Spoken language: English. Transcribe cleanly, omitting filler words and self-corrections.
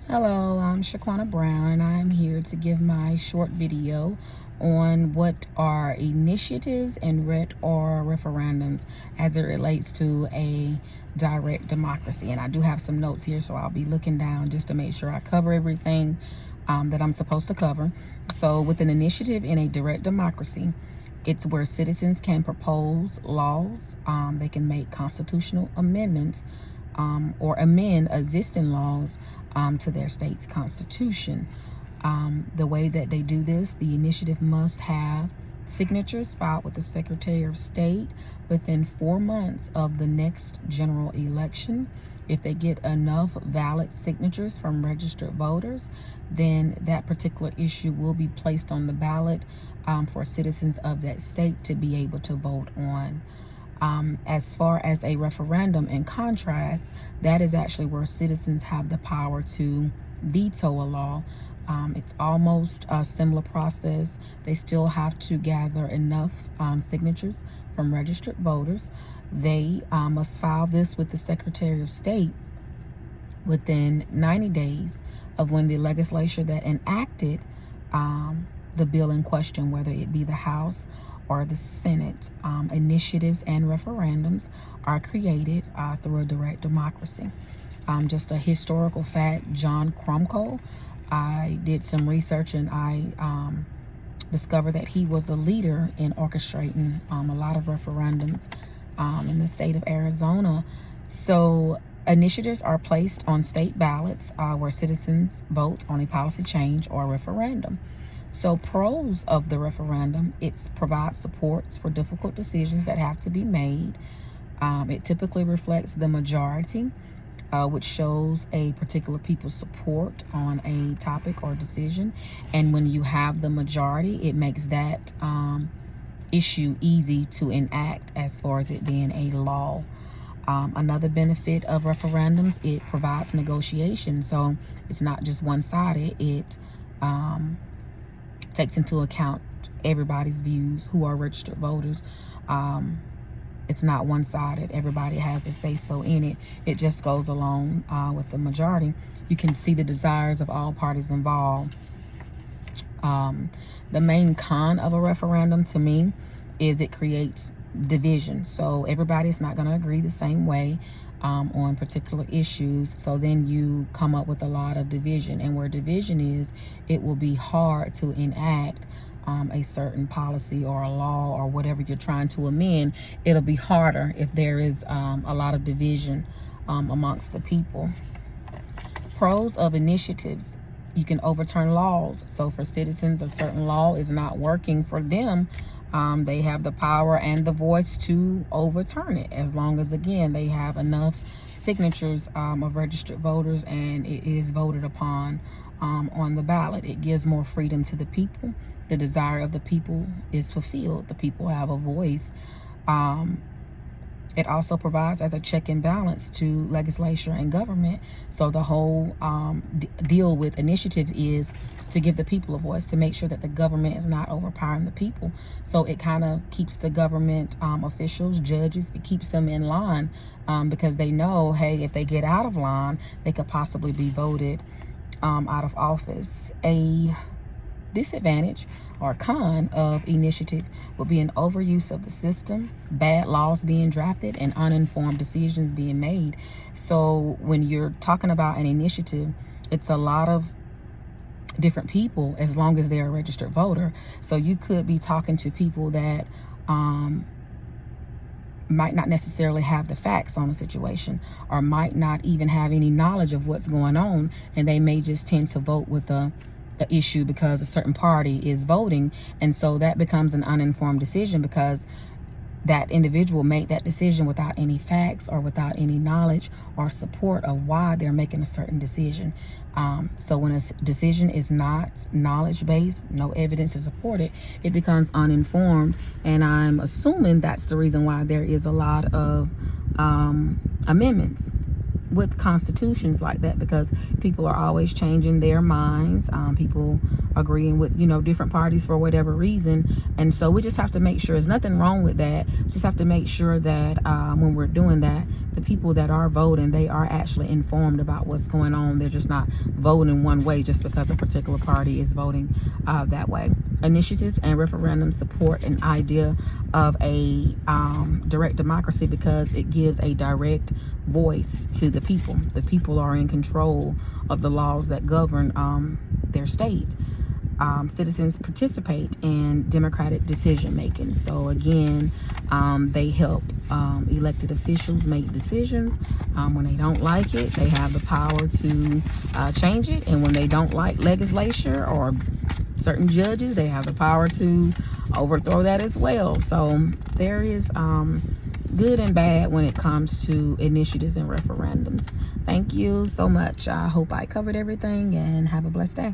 Hello, I'm Shaquana Brown, and I'm here to give my short video on what are initiatives and what are referendums as it relates to a direct democracy. And I do have some notes here, so I'll be looking down just to make sure I cover everything that I'm supposed to cover. So with an initiative in a direct democracy, it's where citizens can propose laws, they can make constitutional amendments, or amend existing laws to their state's constitution. The way that they do this, the initiative must have signatures filed with the Secretary of State within 4 months of the next general election. If they get enough valid signatures from registered voters, then that particular issue will be placed on the ballot for citizens of that state to be able to vote on. As far as a referendum, in contrast, that is actually where citizens have the power to veto a law. It's almost a similar process. They still have to gather enough signatures from registered voters. They must file this with the Secretary of State within 90 days of when the legislature that enacted the bill in question, whether it be the House or the Senate. Initiatives and referendums are created through a direct democracy. Just a historical fact, John Cromwell, I did some research and I discovered that he was a leader in orchestrating a lot of referendums in the state of Arizona. So initiatives are placed on state ballots where citizens vote on a policy change or a referendum. So pros of the referendum, it provides supports for difficult decisions that have to be made. It typically reflects the majority, which shows a particular people's support on a topic or decision. And when you have the majority, it makes that issue easy to enact as far as it being a law. Another benefit of referendums, it provides negotiation. So it's not just one-sided. It takes into account everybody's views who are registered voters. It's not one-sided. Everybody has a say-so in it. It just goes along with the majority. You can see the desires of all parties involved. The main con of a referendum to me is it creates division. So everybody's not going to agree the same way on particular issues. So then you come up with a lot of division. And where division is, it will be hard to enact a certain policy or a law or whatever you're trying to amend. It'll be harder if there is a lot of division amongst the people. Pros of initiatives: you can overturn laws. So for citizens, a certain law is not working for them. They have the power and the voice to overturn it, as long as, again, they have enough signatures of registered voters and it is voted upon on the ballot. It gives more freedom to the people. The desire of the people is fulfilled. The people have a voice. It also provides as a check and balance to legislature and government. So the whole deal with initiative is to give the people a voice, to make sure that the government is not overpowering the people. So it kind of keeps the government officials, judges, it keeps them in line because they know, hey, if they get out of line, they could possibly be voted out of office. A disadvantage or con of initiative would be an overuse of the system, bad laws being drafted, and uninformed decisions being made. So when you're talking about an initiative, it's a lot of different people as long as they're a registered voter. So you could be talking to people that might not necessarily have the facts on a situation or might not even have any knowledge of what's going on, and they may just tend to vote with the issue because a certain party is voting, and so that becomes an uninformed decision because that individual made that decision without any facts or without any knowledge or support of why they're making a certain decision. So when a decision is not knowledge-based, no evidence to support it, it becomes uninformed. And I'm assuming that's the reason why there is a lot of amendments with constitutions like that, because people are always changing their minds. People agreeing with, different parties for whatever reason. And so we just have to make sure, there's nothing wrong with that. Just have to make sure that when we're doing that, the people that are voting, they are actually informed about what's going on. They're just not voting one way just because a particular party is voting that way. Initiatives and referendums support an idea of a direct democracy because it gives a direct voice to the people. The people are in control of the laws that govern their state. Citizens participate in democratic decision making. So again, they help elected officials make decisions. When they don't like it, they have the power to change it. And when they don't like legislature or certain judges, they have the power to overthrow that as well. So there is good and bad when it comes to initiatives and referendums. Thank you so much. I hope I covered everything, and have a blessed day.